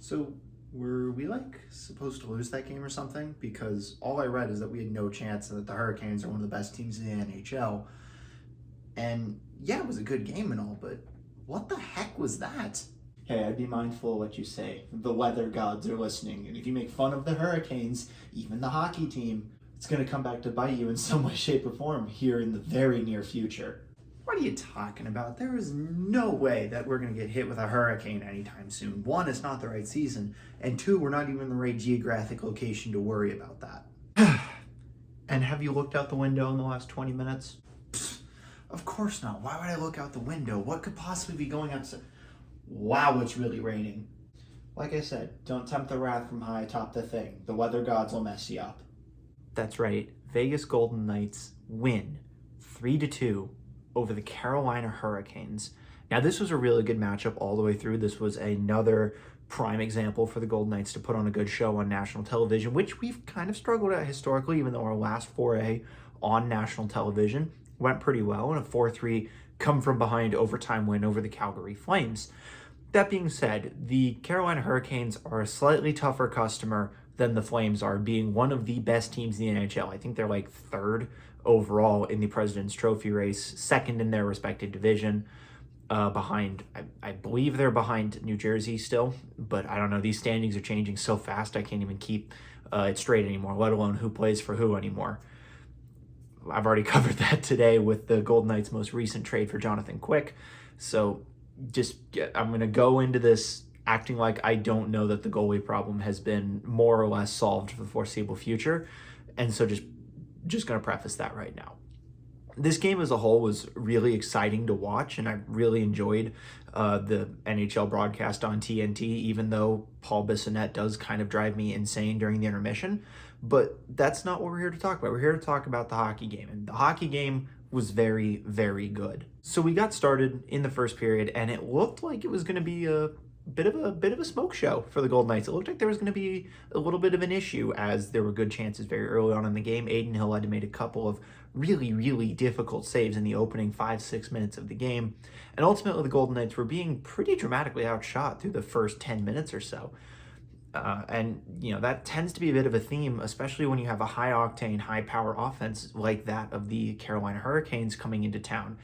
So were we supposed to lose that game or something? Because all I read is that we had no chance and that the Hurricanes are one of the best teams in the NHL. And yeah, it was a good game and all, but what the heck was that? Hey, I'd be mindful of what you say. The weather gods are listening, and if you make fun of the Hurricanes, even the hockey team, it's going to come back to bite you in some way, shape, or form here in the very near future. What are you talking about? There is no way that we're going to get hit with a hurricane anytime soon. One, it's not the right season, and two, we're not even in the right geographic location to worry about that. And have you looked out the window in the last 20 minutes? Pfft, of course not. Why would I look out the window? What could possibly be going outside? Wow, it's really raining. Like I said, don't tempt the wrath from high atop the thing. The weather gods will mess you up. That's right. Vegas Golden Knights win 3-2 over the Carolina Hurricanes. Now, this was a really good matchup all the way through. This was another prime example for the Golden Knights to put on a good show on national television, which we've kind of struggled at historically, even though our last foray on national television went pretty well in a 4-3 come from behind overtime win over the Calgary Flames. That being said, the Carolina Hurricanes are a slightly tougher customer than the Flames are, being one of the best teams in the NHL. I think they're like third overall in the President's Trophy race, second in their respective division, behind, I believe they're behind New Jersey still, but I don't know. These standings are changing so fast, I can't even keep it straight anymore, let alone who plays for who anymore. I've already covered that today with the Golden Knights' most recent trade for Jonathan Quick. So I'm going to go into this acting like I don't know that the goalie problem has been more or less solved for the foreseeable future. And so just going to preface that right now. This game as a whole was really exciting to watch, and I really enjoyed the NHL broadcast on TNT, even though Paul Bissonnette does kind of drive me insane during the intermission. But that's not what we're here to talk about. We're here to talk about the hockey game, and the hockey game was very, very good. So we got started in the first period, and it looked like it was going to be a bit of a smoke show for the Golden Knights. It looked like there was going to be a little bit of an issue, as there were good chances very early on in the game. Adin Hill had to make a couple of really, really difficult saves in the opening 5-6 minutes of the game. And ultimately, the Golden Knights were being pretty dramatically outshot through the first 10 minutes or so. And that tends to be a bit of a theme, especially when you have a high-octane, high-power offense like that of the Carolina Hurricanes coming into town.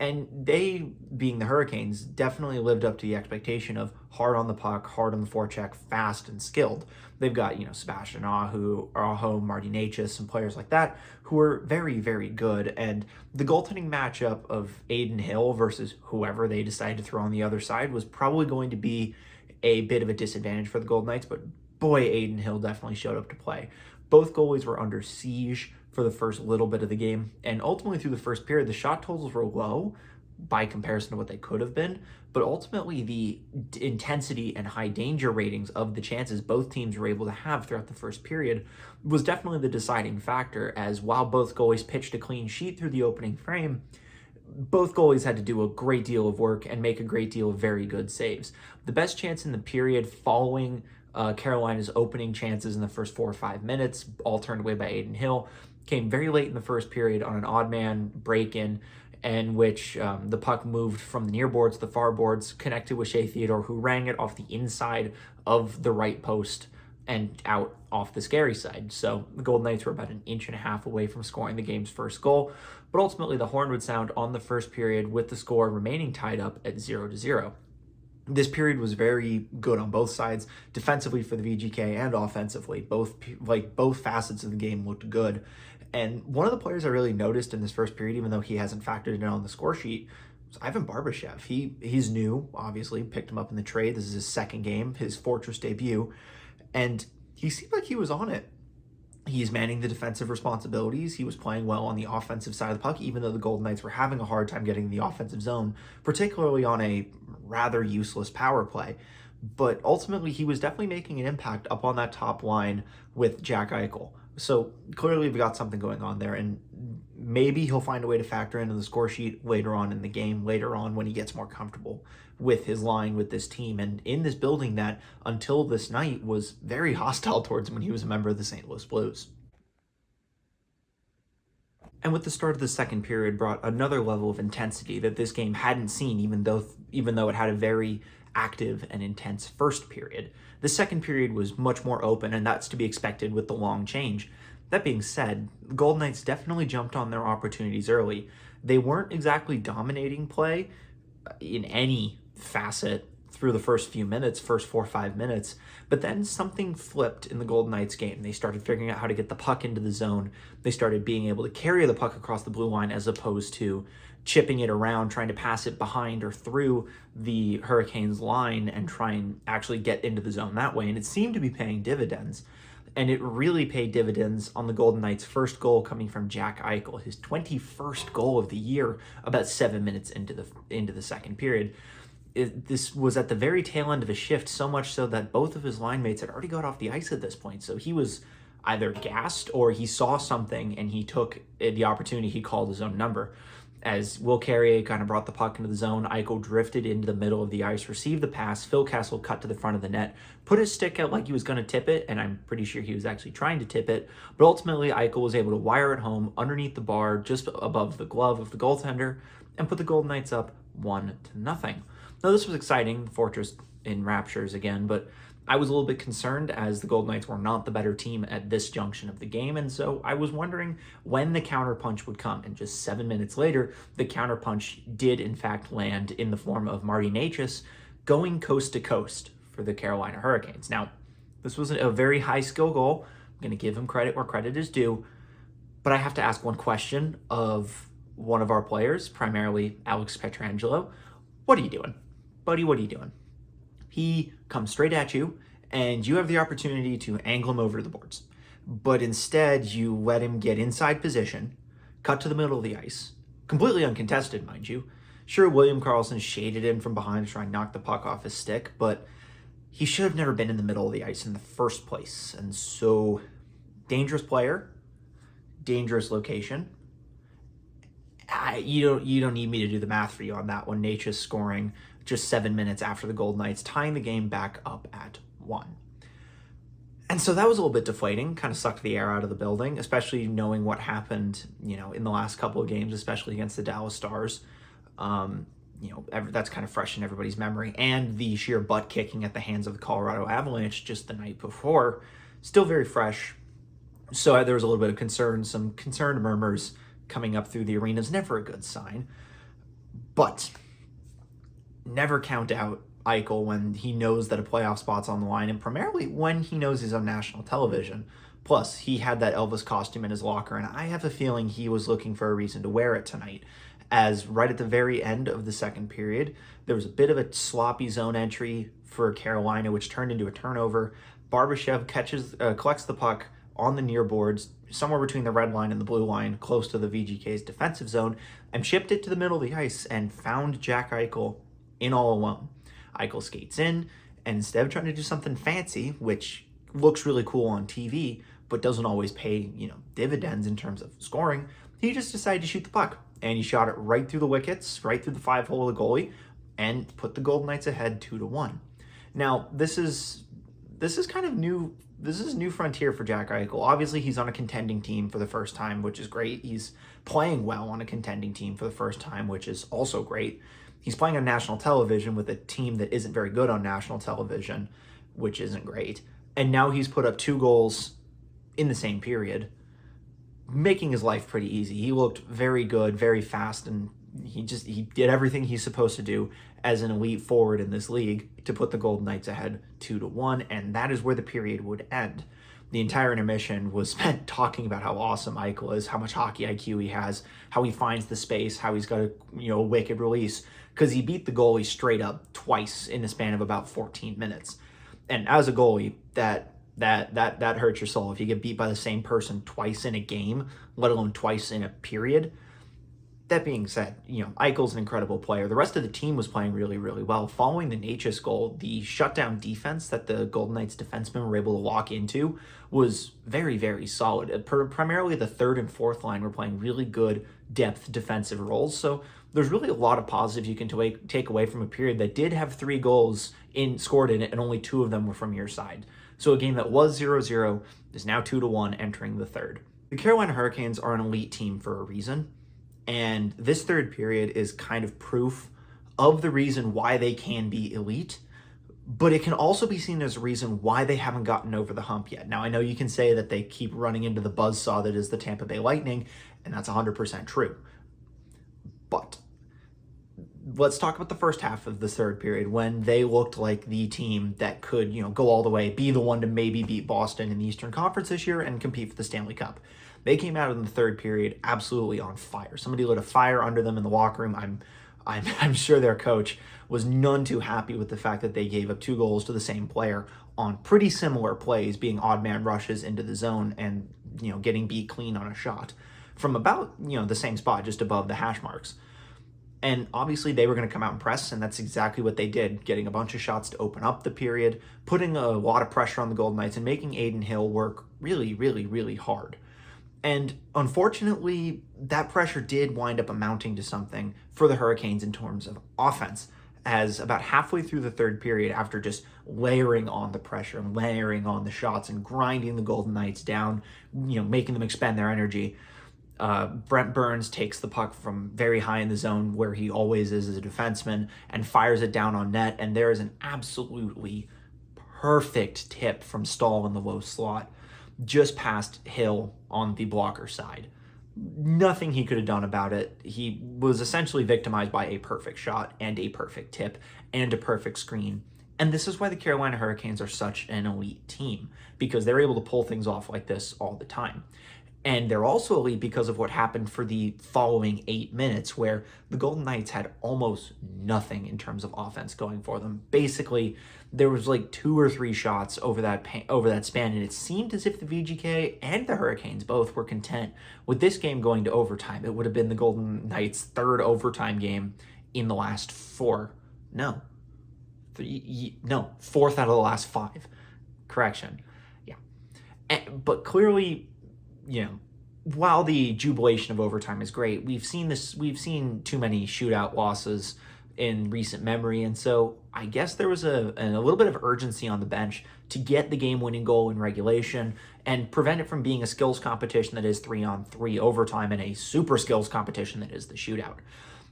And they, being the Hurricanes, definitely lived up to the expectation of hard on the puck, hard on the forecheck, fast and skilled. They've got, Sebastian Aho, Marty Necas, some players like that who are very, very good. And the goaltending matchup of Adin Hill versus whoever they decided to throw on the other side was probably going to be a bit of a disadvantage for the Golden Knights, but boy, Adin Hill definitely showed up to play. Both goalies were under siege for the first little bit of the game, and ultimately through the first period, the shot totals were low by comparison to what they could have been, but ultimately the intensity and high danger ratings of the chances both teams were able to have throughout the first period was definitely the deciding factor, as while both goalies pitched a clean sheet through the opening frame, both goalies had to do a great deal of work and make a great deal of very good saves. The best chance in the period following Carolina's opening chances in the first 4 or 5 minutes, all turned away by Adin Hill, came very late in the first period on an odd man break-in, in which the puck moved from the near boards to the far boards, connected with Shea Theodore, who rang it off the inside of the right post and out off the scary side. So the Golden Knights were about 1.5 inches away from scoring the game's first goal, but ultimately the horn would sound on the first period with the score remaining tied up at 0-0. This period was very good on both sides, defensively for the VGK and offensively. Both facets of the game looked good. And one of the players I really noticed in this first period, even though he hasn't factored in on the score sheet, was Ivan Barbashev. He's new, obviously, picked him up in the trade. This is his second game, his Fortress debut, and he seemed like he was on it. He's manning the defensive responsibilities. He was playing well on the offensive side of the puck, even though the Golden Knights were having a hard time getting in the offensive zone, particularly on a rather useless power play. But ultimately, he was definitely making an impact up on that top line with Jack Eichel. So clearly we've got something going on there, and maybe he'll find a way to factor into the score sheet later on in the game, later on when he gets more comfortable with his line with this team and in this building that until this night was very hostile towards him when he was a member of the St. Louis Blues. And with the start of the second period brought another level of intensity that this game hadn't seen, even though it had a very active and intense first period. The second period was much more open, and that's to be expected with the long change. That being said, the Golden Knights definitely jumped on their opportunities early. They weren't exactly dominating play in any facet through the first few minutes, first 4 or 5 minutes, but then something flipped in the Golden Knights game. They started figuring out how to get the puck into the zone. They started being able to carry the puck across the blue line as opposed to chipping it around, trying to pass it behind or through the Hurricanes line and try and actually get into the zone that way. And it seemed to be paying dividends. And it really paid dividends on the Golden Knights' first goal coming from Jack Eichel, his 21st goal of the year, about 7 minutes into the second period. This was at the very tail end of a shift, so much so that both of his line mates had already got off the ice at this point. So he was either gassed or he saw something and he took the opportunity. He called his own number. As Will Carrier kind of brought the puck into the zone, Eichel drifted into the middle of the ice, received the pass. Phil Kessel cut to the front of the net, put his stick out like he was going to tip it, and I'm pretty sure he was actually trying to tip it. But ultimately, Eichel was able to wire it home underneath the bar, just above the glove of the goaltender, and put the Golden Knights up 1-0. Now, this was exciting, Fortress in raptures again, but I was a little bit concerned as the Golden Knights were not the better team at this junction of the game, and so I was wondering when the counterpunch would come. And just 7 minutes later, the counterpunch did in fact land in the form of Marty Necas going coast to coast for the Carolina Hurricanes. Now, this was a very high skill goal. I'm going to give him credit where credit is due, but I have to ask one question of one of our players, primarily Alex Pietrangelo. What are you doing? Buddy, what are you doing? He comes straight at you, and you have the opportunity to angle him over to the boards. But instead, you let him get inside position, cut to the middle of the ice, completely uncontested, mind you. Sure, William Karlsson shaded in from behind to try and knock the puck off his stick, but he should have never been in the middle of the ice in the first place. And so, dangerous player, dangerous location. You don't need me to do the math for you on that one. Necas scoring just 7 minutes after the Golden Knights, tying the game back up at 1. And so that was a little bit deflating, kind of sucked the air out of the building, especially knowing what happened, in the last couple of games, especially against the Dallas Stars. That's kind of fresh in everybody's memory. And the sheer butt kicking at the hands of the Colorado Avalanche just the night before, still very fresh. So there was a little bit of concern, some concerned murmurs coming up through the arena. Is never a good sign. But never count out Eichel when he knows that a playoff spot's on the line, and primarily when he knows he's on national television. Plus, he had that Elvis costume in his locker, and I have a feeling he was looking for a reason to wear it tonight, as right at the very end of the second period, there was a bit of a sloppy zone entry for Carolina, which turned into a turnover. Barbashev collects the puck on the near boards, somewhere between the red line and the blue line, close to the VGK's defensive zone, and shipped it to the middle of the ice and found Jack Eichel in all alone. Eichel skates in, and instead of trying to do something fancy, which looks really cool on TV, but doesn't always pay, dividends in terms of scoring, he just decided to shoot the puck. And he shot it right through the wickets, right through the 5-hole of the goalie, and put the Golden Knights ahead 2-1. Now, this is kind of new. This is a new frontier for Jack Eichel. Obviously, he's on a contending team for the first time, which is great. He's playing well on a contending team for the first time, which is also great. He's playing on national television with a team that isn't very good on national television, which isn't great. And now he's put up 2 goals in the same period, making his life pretty easy. He looked very good, very fast, and he did everything he's supposed to do as an elite forward in this league to put the Golden Knights ahead 2-1, and that is where the period would end. The entire intermission was spent talking about how awesome Eichel is, how much hockey IQ he has, how he finds the space, how he's got a wicked release, because he beat the goalie straight up twice in the span of about 14 minutes. And as a goalie, that hurts your soul. If you get beat by the same person twice in a game, let alone twice in a period. That being said, Eichel's an incredible player. The rest of the team was playing really, really well. Following the Necas goal, the shutdown defense that the Golden Knights defensemen were able to lock into was very, very solid. Primarily the third and fourth line were playing really good depth defensive roles. So there's really a lot of positives you can take away from a period that did have 3 goals scored in it, and only 2 of them were from your side. So a game that was 0-0 is now 2-1 entering the third. The Carolina Hurricanes are an elite team for a reason. And this third period is kind of proof of the reason why they can be elite, but it can also be seen as a reason why they haven't gotten over the hump yet. Now, I know you can say that they keep running into the buzzsaw that is the Tampa Bay Lightning, and that's 100% true. But let's talk about the first half of the third period when they looked like the team that could, go all the way, be the one to maybe beat Boston in the Eastern Conference this year and compete for the Stanley Cup. They came out in the third period absolutely on fire. Somebody lit a fire under them in the locker room. I'm sure their coach was none too happy with the fact that they gave up 2 goals to the same player on pretty similar plays, being odd man rushes into the zone and, getting beat clean on a shot from about, the same spot just above the hash marks. And obviously they were going to come out and press, and that's exactly what they did, getting a bunch of shots to open up the period, putting a lot of pressure on the Golden Knights and making Adin Hill work really, really, really hard. And unfortunately, that pressure did wind up amounting to something for the Hurricanes in terms of offense, as about halfway through the third period, after just layering on the pressure and layering on the shots and grinding the Golden Knights down, making them expend their energy, Brent Burns takes the puck from very high in the zone, where he always is as a defenseman, and fires it down on net, and there is an absolutely perfect tip from Stahl in the low slot, just past Hill on the blocker side. Nothing he could have done about it. He was essentially victimized by a perfect shot and a perfect tip and a perfect screen. And this is why the Carolina Hurricanes are such an elite team, because they're able to pull things off like this all the time. And they're also elite because of what happened for the following 8 minutes, where the Golden Knights had almost nothing in terms of offense going for them. Basically, there was like 2 or 3 shots over that span, and it seemed as if the VGK and the Hurricanes both were content with this game going to overtime. It would have been the Golden Knights' 3rd overtime game in the last 4. No. 4th out of the last 5. Correction. Yeah. But clearly, while the jubilation of overtime is great, we've seen too many shootout losses in recent memory, and so I guess there was a little bit of urgency on the bench to get the game-winning goal in regulation and prevent it from being a skills competition that is 3-on-3 overtime and a super skills competition that is the shootout.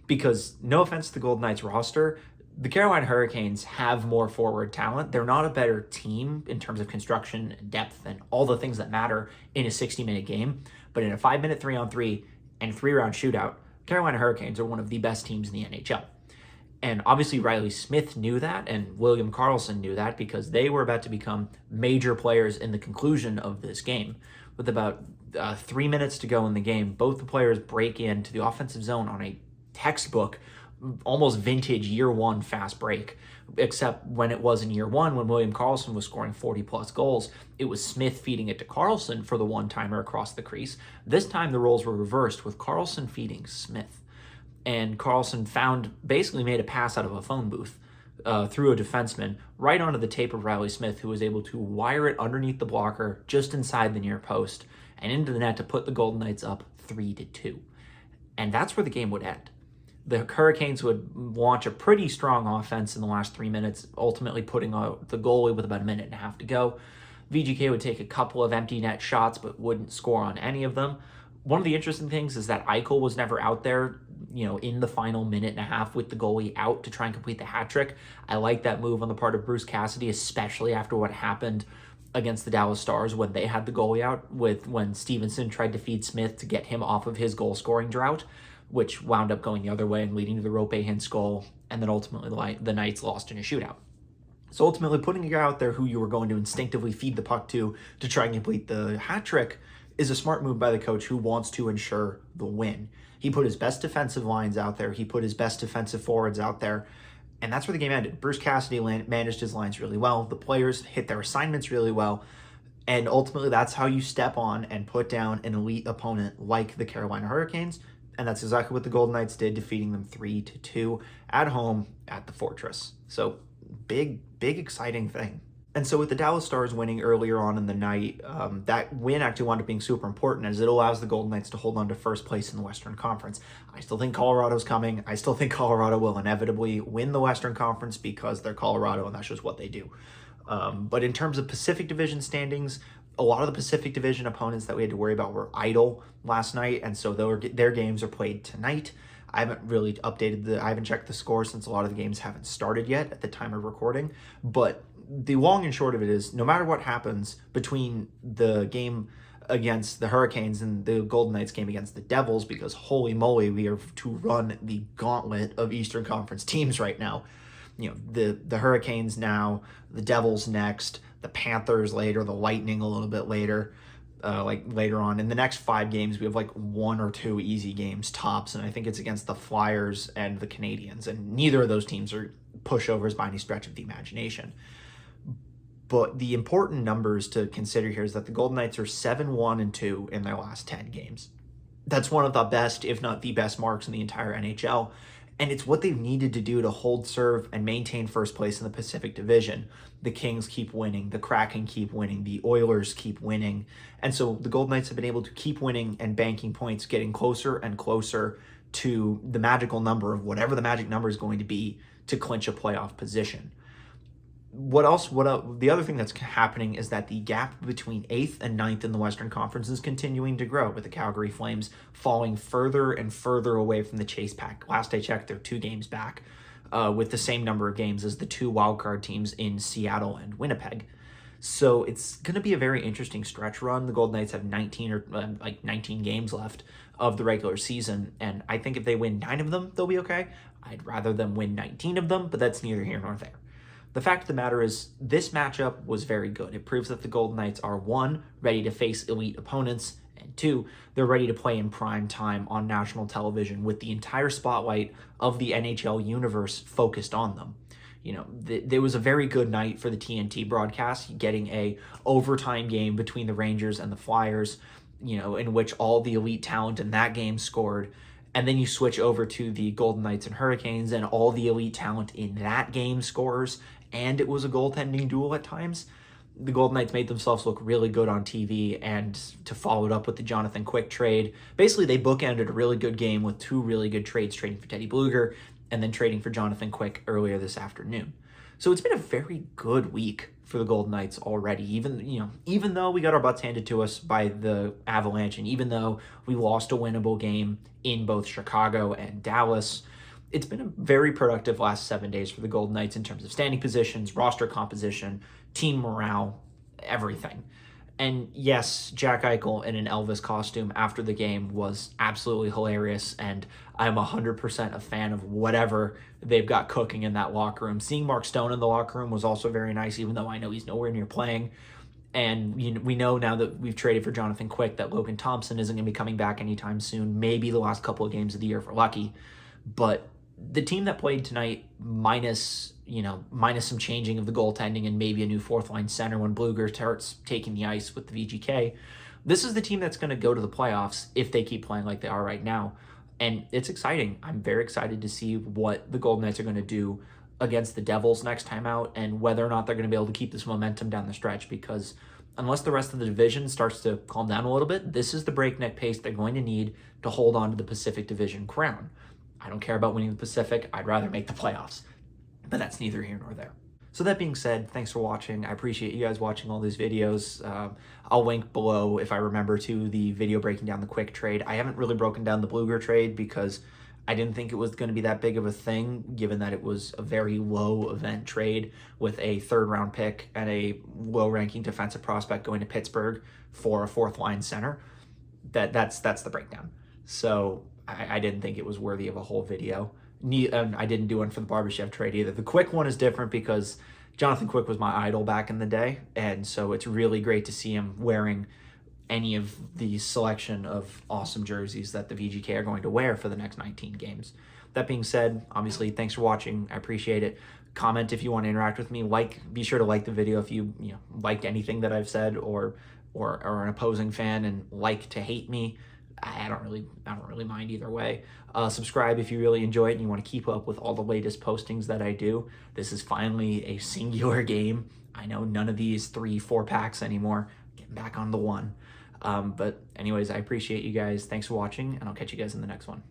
Because, no offense to the Golden Knights roster, the Carolina Hurricanes have more forward talent. They're not a better team in terms of construction, depth, and all the things that matter in a 60-minute game. But in a 5-minute 3-on-3 and 3-round shootout, Carolina Hurricanes are one of the best teams in the NHL. And obviously Riley Smith knew that, and William Karlsson knew that, because they were about to become major players in the conclusion of this game. With about 3 minutes to go in the game, both the players break into the offensive zone on a textbook, almost vintage year 1 fast break, except when it was in year 1, when William Karlsson was scoring 40-plus goals, it was Smith feeding it to Karlsson for the one-timer across the crease. This time the roles were reversed, with Karlsson feeding Smith. And Karlsson basically made a pass out of a phone booth through a defenseman right onto the tape of Riley Smith, who was able to wire it underneath the blocker just inside the near post and into the net to put the Golden Knights up 3-2. And that's where the game would end. The Hurricanes would launch a pretty strong offense in the last 3 minutes, ultimately putting out the goalie with about a minute and a half to go. VGK would take a couple of empty net shots, but wouldn't score on any of them. One of the interesting things is that Eichel was never out there, in the final minute and a half with the goalie out to try and complete the hat trick. I like that move on the part of Bruce Cassidy, especially after what happened against the Dallas Stars when they had the goalie out, when Stevenson tried to feed Smith to get him off of his goal-scoring drought, which wound up going the other way and leading to the Rope Hintz goal, and then ultimately the Knights lost in a shootout. So ultimately, putting a guy out there who you were going to instinctively feed the puck to try and complete the hat trick is a smart move by the coach who wants to ensure the win. He put his best defensive lines out there. He put his best defensive forwards out there. And that's where the game ended. Bruce Cassidy managed his lines really well. The players hit their assignments really well. And ultimately, that's how you step on and put down an elite opponent like the Carolina Hurricanes. And that's exactly what the Golden Knights did, defeating them 3-2 at home at the Fortress. So big, exciting thing. And so with the Dallas Stars winning earlier on in the night, that win actually wound up being super important, as it allows the Golden Knights to hold on to first place in the Western Conference. I still think Colorado's coming. I still think Colorado will inevitably win the Western Conference because they're Colorado and that's just what they do. But in terms of Pacific Division standings, a lot of the Pacific Division opponents that we had to worry about were idle last night, and so their games are played tonight. I haven't really I haven't checked the score since a lot of the games haven't started yet at the time of recording. But the long and short of it is, no matter what happens between the game against the Hurricanes and the Golden Knights game against the Devils, because holy moly, we are to run the gauntlet of Eastern Conference teams right now. The Hurricanes now, the Devils next, the Panthers later, the Lightning a little bit later, later on. In the next 5 games, we have like 1 or 2 easy games tops, and I think it's against the Flyers and the Canadiens, and neither of those teams are pushovers by any stretch of the imagination. But the important numbers to consider here is that the Golden Knights are 7-1-2 in their last 10 games. That's one of the best, if not the best, marks in the entire NHL. And it's what they've needed to do to hold serve and maintain first place in the Pacific Division. The Kings keep winning, the Kraken keep winning, the Oilers keep winning. And so the Golden Knights have been able to keep winning and banking points, getting closer and closer to the magical number of whatever the magic number is going to be to clinch a playoff position. The other thing that's happening is that the gap between 8th and 9th in the Western Conference is continuing to grow, with the Calgary Flames falling further and further away from the chase pack. Last I checked, they're 2 games back, with the same number of games as the 2 wildcard teams in Seattle and Winnipeg. So it's going to be a very interesting stretch run. The Golden Knights have 19 games left of the regular season, and I think if they win 9 of them, they'll be okay. I'd rather them win 19 of them, but that's neither here nor there. The fact of the matter is, this matchup was very good. It proves that the Golden Knights are, 1, ready to face elite opponents, and 2, they're ready to play in prime time on national television with the entire spotlight of the NHL universe focused on them. There was a very good night for the TNT broadcast, getting a overtime game between the Rangers and the Flyers, in which all the elite talent in that game scored. And then you switch over to the Golden Knights and Hurricanes, and all the elite talent in that game scores, and it was a goaltending duel at times. The Golden Knights made themselves look really good on TV, and to follow it up with the Jonathan Quick trade, basically they bookended a really good game with 2 really good trades, trading for Teddy Bluger and then trading for Jonathan Quick earlier this afternoon. So it's been a very good week for the Golden Knights already, even though we got our butts handed to us by the Avalanche, and even though we lost a winnable game in both Chicago and Dallas. It's been a very productive last 7 days for the Golden Knights in terms of standing positions, roster composition, team morale, everything. And yes, Jack Eichel in an Elvis costume after the game was absolutely hilarious, and I'm 100% a fan of whatever they've got cooking in that locker room. Seeing Mark Stone in the locker room was also very nice, even though I know he's nowhere near playing. And we know now that we've traded for Jonathan Quick that Logan Thompson isn't going to be coming back anytime soon, maybe the last couple of games of the year if we're lucky. But the team that played tonight, minus some changing of the goaltending and maybe a new 4th-line center when Bluger starts taking the ice with the VGK, this is the team that's going to go to the playoffs if they keep playing like they are right now. And it's exciting. I'm very excited to see what the Golden Knights are going to do against the Devils next time out, and whether or not they're going to be able to keep this momentum down the stretch, because unless the rest of the division starts to calm down a little bit, this is the breakneck pace they're going to need to hold on to the Pacific Division crown. I don't care about winning the Pacific. I'd rather make the playoffs. But that's neither here nor there. So that being said, thanks for watching. I appreciate you guys watching all these videos. I'll link below, if I remember, to the video breaking down the Quick trade. I haven't really broken down the Bluger trade because I didn't think it was going to be that big of a thing, given that it was a very low event trade with a 3rd-round pick and a low-ranking defensive prospect going to Pittsburgh for a 4th-line center. That's the breakdown. So I didn't think it was worthy of a whole video. And I didn't do one for the Barbashev trade either. The Quick one is different because Jonathan Quick was my idol back in the day, and so it's really great to see him wearing any of the selection of awesome jerseys that the VGK are going to wear for the next 19 games. That being said, obviously, thanks for watching. I appreciate it. Comment if you want to interact with me. Be sure to like the video if you liked anything that I've said, or an opposing fan and like to hate me. I don't really mind either way. Subscribe if you really enjoy it and you want to keep up with all the latest postings that I do. This is finally a singular game. I know none of these 3-4 packs anymore. Getting back on the 1. But anyways, I appreciate you guys. Thanks for watching, and I'll catch you guys in the next one.